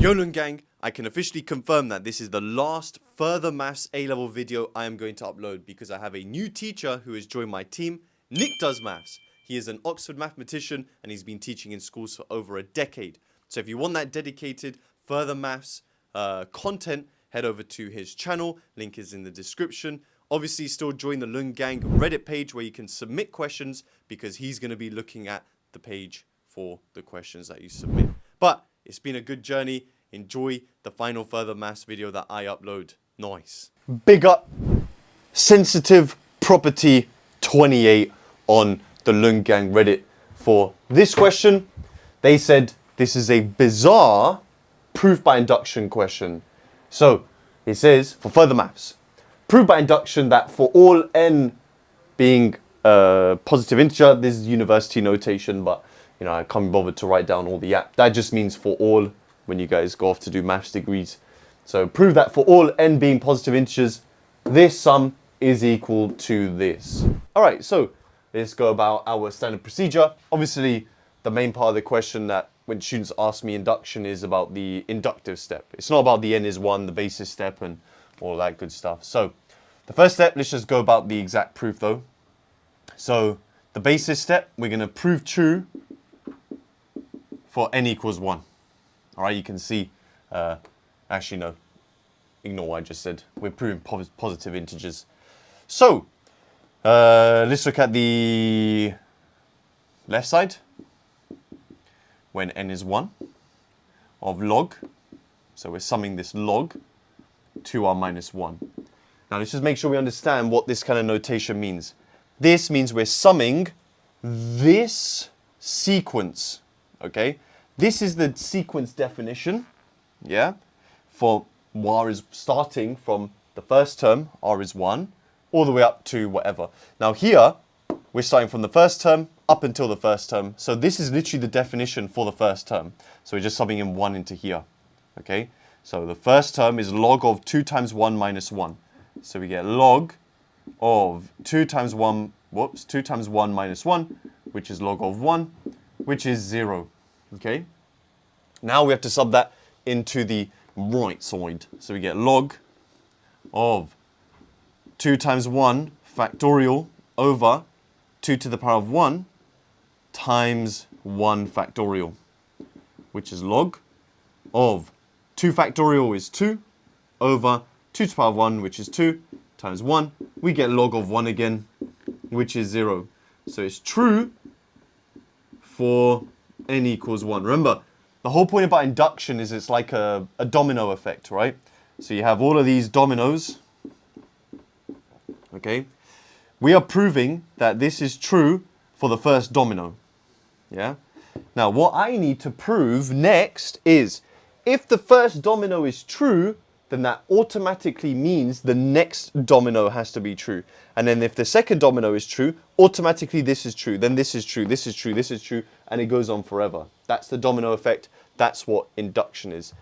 Yolun gang, I can officially confirm that this is the last further maths A-level video I am going to upload because I have a new teacher who has joined my team. Nick does maths. He is an Oxford mathematician and he's been teaching in schools for over a decade. So if you want that dedicated further maths content, head over to his channel. Link is in the description. Obviously, still join the Lung Gang Reddit page where you can submit questions because he's going to be looking at the page for the questions that you submit. But it's been a good journey. Enjoy the final further maths video that I upload. Nice. Big up sensitive property 28 on the Lung Gang Reddit for this question. They said this is a bizarre proof by induction question. So it says for further maths, prove by induction that for all n being a positive integer, this is university notation, but you know, I can't be bothered to write down all the that just means for all when you guys go off to do maths degrees. So prove that for all n being positive integers, this sum is equal to this. All right, so let's go about our standard procedure. Obviously, the main part of the question that when students ask me induction is about the inductive step. It's not about the n is 1, the basis step, and all that good stuff. So the first step, let's just go about the exact proof though. So the basis step, we're going to prove true for n equals 1. All right, you can see, actually no, ignore what I just said. We're proving positive integers. So let's look at the left side. When n is 1 of log, so we're summing this log 2r minus 1. Now let's just make sure we understand what this kind of notation means. This means we're summing this sequence, okay? This is the sequence definition, yeah? For r is starting from the first term, r is 1, all the way up to whatever. Now here, we're starting from the first term up until the first term. So this is literally the definition for the first term. So we're just subbing in 1 into here, okay? So the first term is log of 2 times 1 minus 1. So we get log of 2 times 1 minus 1, which is log of 1, which is 0, okay? Now we have to sub that into the right side. So we get log of 2 times 1 factorial over 2 to the power of 1 times 1 factorial, which is log of 2 factorial is 2 over 2 to the power of 1, which is 2, times 1. We get log of 1 again, which is 0. So it's true for n equals 1. Remember, the whole point about induction is it's like a domino effect, right? So you have all of these dominoes, okay? We are proving that this is true for the first domino, yeah? Now, what I need to prove next is if the first domino is true, then that automatically means the next domino has to be true. And then if the second domino is true, automatically this is true, then this is true, this is true, this is true, and it goes on forever. That's the domino effect. That's what induction is.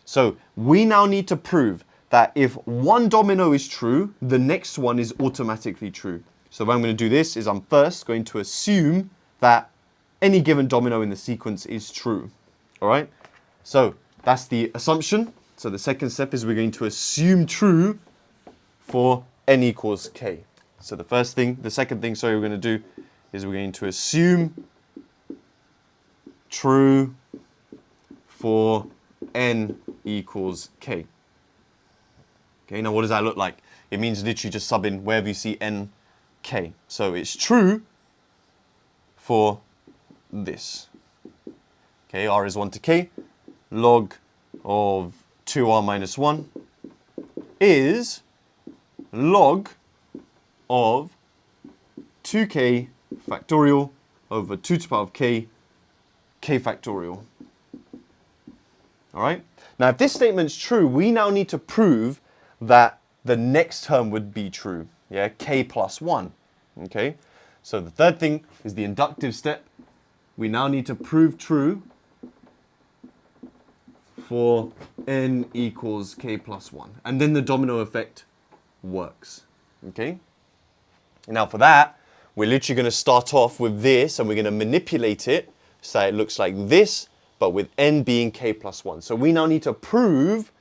So we now need to prove that if one domino is true, the next one is automatically true. So what I'm going to do this is I'm first going to assume that any given domino in the sequence is true. All right? So that's the assumption. So the second step is we're going to assume true for n equals k. So the second thing, we're going to do is we're going to assume true for n equals k. Okay, now what does that look like? It means literally just sub in wherever you see n, k. So it's true for this. Okay, r is 1 to k. Log of 2r minus 1 is log of 2k factorial over 2 to the power of k, k factorial. All right? Now, if this statement's true, we now need to prove that the next term would be true. Yeah, k plus 1. Okay? So the third thing is the inductive step. We now need to prove true for n equals k plus 1. And then the domino effect works. Okay? Now for that, we're literally going to start off with this and we're going to manipulate it so it looks like this. but with n being k plus 1. So we now need to prove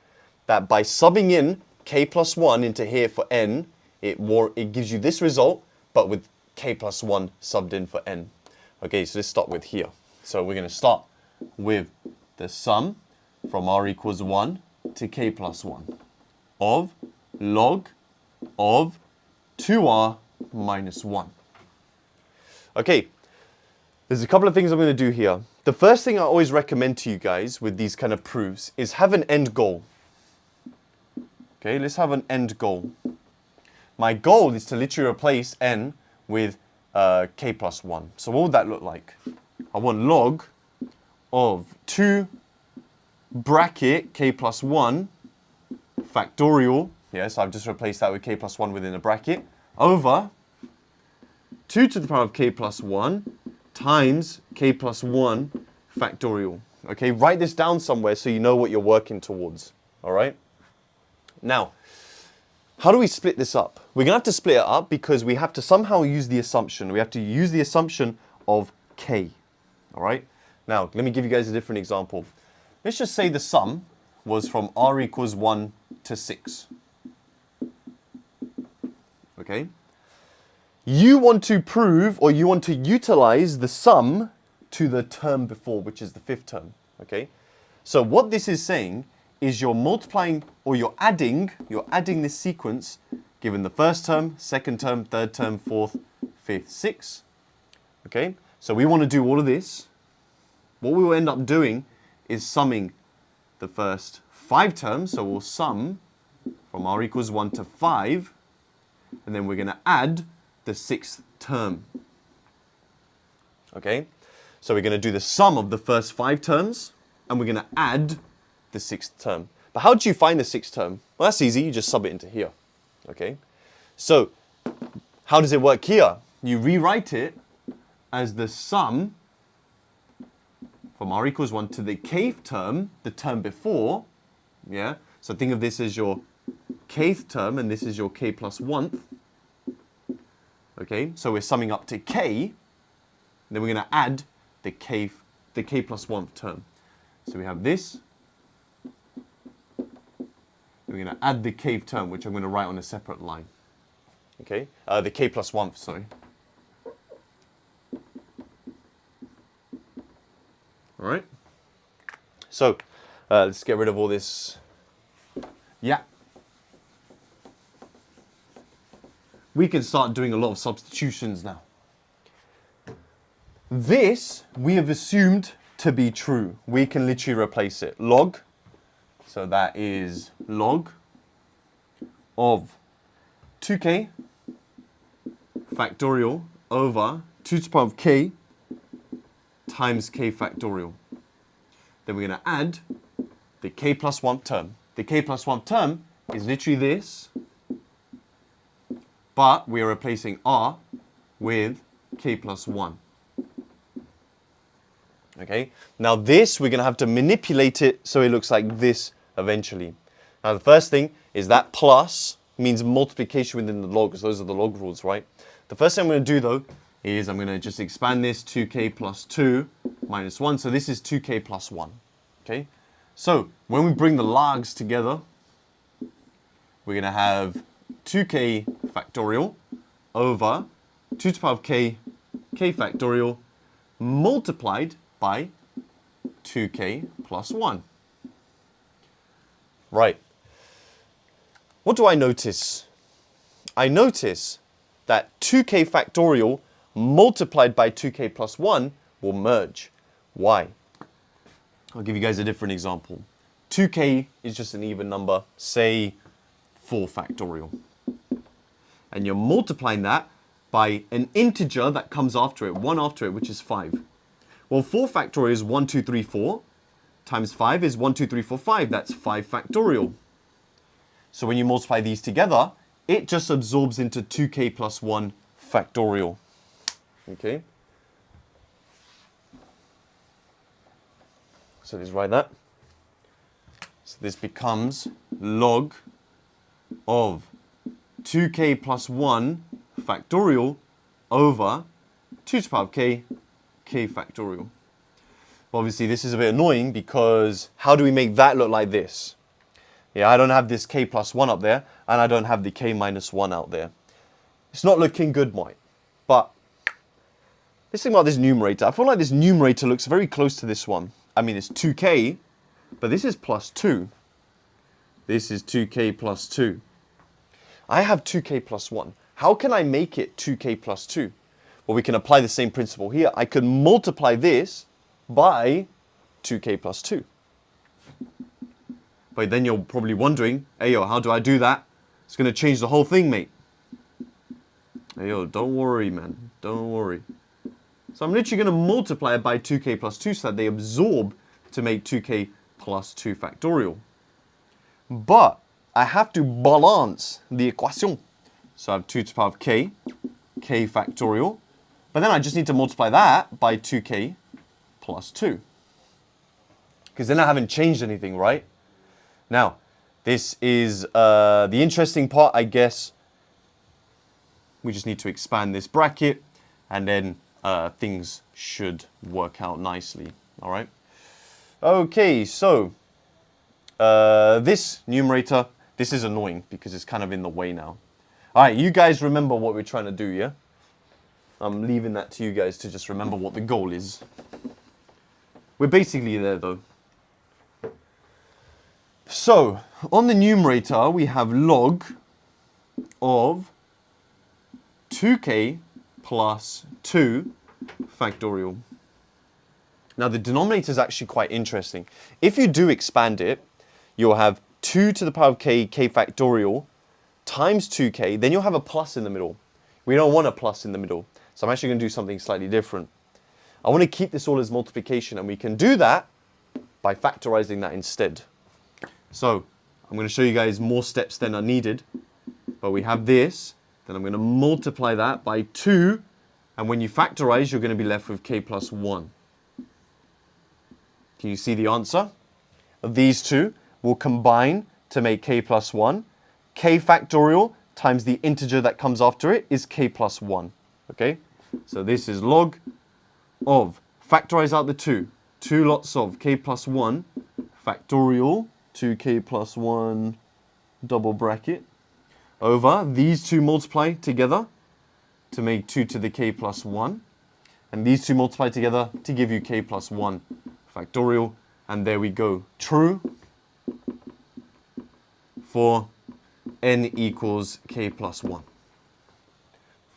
that by subbing in k plus 1 into here for n, it gives you this result, but with k plus 1 subbed in for n. Okay, so let's start with here. So we're going to start with the sum from r equals 1 to k plus 1 of log of 2r minus 1. Okay, there's a couple of things I'm going to do here. The first thing I always recommend to you guys with these kind of proofs is have an end goal. Okay, let's have an end goal. My goal is to literally replace n with k plus 1. So what would that look like? I want log of 2 bracket k plus 1 factorial. Yes, I've just replaced that with k plus 1 within a bracket. Over 2 to the power of k plus 1 times k plus 1 factorial. Okay, write this down somewhere so you know what you're working towards. All right? Now, how do we split this up? We're going to have to split it up because we have to somehow use the assumption. We have to use the assumption of k. All right? Now, let me give you guys a different example. Let's just say the sum was from r equals 1 to 6. Okay? You want to prove, or you want to utilize the sum to the term before, which is the fifth term. Okay? So what this is saying is you're multiplying, or you're adding this sequence given the first term, second term, third term, fourth, fifth, sixth. Okay? So we want to do all of this. What we will end up doing is summing the first 5 terms. So we'll sum from r equals 1 to 5. And then we're going to add the 6th term. Okay? So we're going to do the sum of the first 5 terms. And we're going to add the 6th term. But how do you find the 6th term? Well, that's easy. You just sub it into here. Okay? So how does it work here? You rewrite it as the sum from r equals 1 to the kth term, the term before. Yeah? So think of this as your kth term, and this is your k plus 1th. Okay? So we're summing up to k. And then we're going to add the k plus 1th term. So we have this. We're going to add the kth term, which I'm going to write on a separate line. Okay? The k plus 1th, sorry. All right? So, let's get rid of all this. Yeah. We can start doing a lot of substitutions now. This, we have assumed to be true. We can literally replace it. Log. So that is log of 2k factorial over 2 to the power of k times k factorial. Then we're going to add the k plus 1th term. The k plus 1th term is literally this, but we are replacing r with k plus 1. Okay, now this, we're going to have to manipulate it so it looks like this eventually. Now the first thing is that plus means multiplication within the log, because those are the log rules, right? The first thing I'm going to do though is I'm going to just expand this 2k plus 2 minus 1. So this is 2k plus 1. Okay, so when we bring the logs together, we're going to have 2k factorial over 2 to the power of k factorial multiplied by 2k plus 1. Right. What do I notice? I notice that 2k factorial multiplied by 2k plus 1 will merge. Why? I'll give you guys a different example. 2k is just an even number, say 4 factorial. And you're multiplying that by an integer that comes after it, one after it, which is 5. Well, 4 factorial is 1, 2, 3, 4. Times 5 is 1, 2, 3, 4, 5. That's 5 factorial. So when you multiply these together, it just absorbs into 2k plus 1 factorial. Okay? So let's write that. So this becomes log of 2k plus 1 factorial over 2 to the power of k factorial. Obviously, this is a bit annoying because how do we make that look like this? Yeah, I don't have this k plus 1 up there, and I don't have the k minus 1 out there. It's not looking good, mate. But let's think about this numerator. I feel like this numerator looks very close to this one. I mean, it's 2k, but this is plus 2. This is 2k plus 2. I have 2k plus 1. How can I make it 2k plus 2? Well, we can apply the same principle here. I could multiply this by 2k plus 2. But then you're probably wondering, hey, yo, how do I do that? It's going to change the whole thing, mate. Hey, yo, don't worry, man. Don't worry. So I'm literally going to multiply it by 2k plus 2 so that they absorb to make 2k plus 2 factorial. But I have to balance the equation. So I have 2 to the power of k factorial. But then I just need to multiply that by 2k plus 2. Because then I haven't changed anything, right? Now, this is the interesting part, I guess. We just need to expand this bracket, and then things should work out nicely, all right? Okay, so this numerator, this is annoying because it's kind of in the way now. All right, you guys remember what we're trying to do, yeah? I'm leaving that to you guys to just remember what the goal is. We're basically there, though. So, on the numerator, we have log of 2k plus 2 factorial. Now, the denominator is actually quite interesting. If you do expand it, you'll have 2 to the power of k factorial, times 2k, then you'll have a plus in the middle. We don't want a plus in the middle, so I'm actually going to do something slightly different. I want to keep this all as multiplication, and we can do that by factorizing that instead. So, I'm going to show you guys more steps than are needed, but we have this, then I'm going to multiply that by 2, and when you factorize, you're going to be left with k plus 1. Can you see the answer? These two will combine to make k plus 1. K factorial times the integer that comes after it is k plus 1. Okay? So this is log of, factorize out the 2. 2 lots of k plus 1 factorial, 2k plus 1 double bracket, over these two multiply together to make 2 to the k plus 1. And these two multiply together to give you k plus 1 factorial. And there we go. True for n equals k plus 1.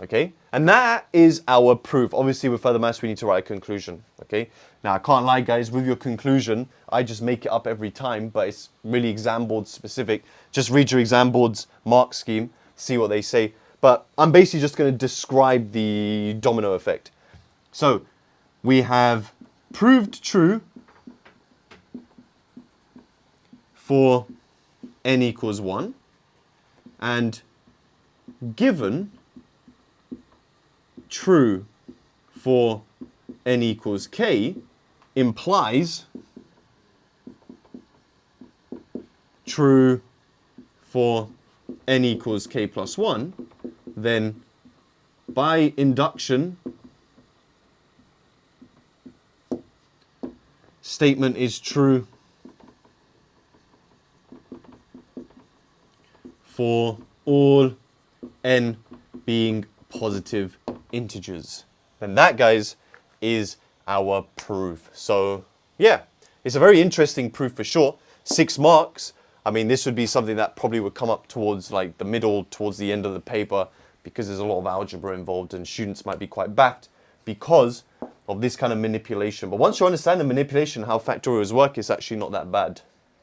Okay? And that is our proof. Obviously, with further maths, we need to write a conclusion. Okay? Now, I can't lie, guys. With your conclusion, I just make it up every time, but it's really exam board specific. Just read your exam board's mark scheme, see what they say. But I'm basically just going to describe the domino effect. So, we have proved true for n equals 1, and given true for n equals k implies true for n equals k plus 1, then by induction, statement is true for all n being positive integers. And that, guys, is our proof. So, yeah, it's a very interesting proof for sure. 6 marks. I mean, this would be something that probably would come up towards like the middle, towards the end of the paper, because there's a lot of algebra involved and students might be quite baffed because of this kind of manipulation. But once you understand the manipulation, how factorials work, it's actually not that bad.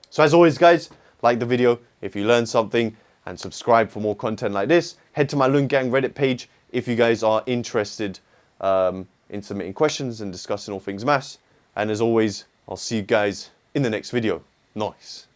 So as always, guys, like the video if you learned something, and subscribe for more content like this. Head to my Lung Gang Reddit page if you guys are interested in submitting questions and discussing all things maths. And as always, I'll see you guys in the next video. Nice.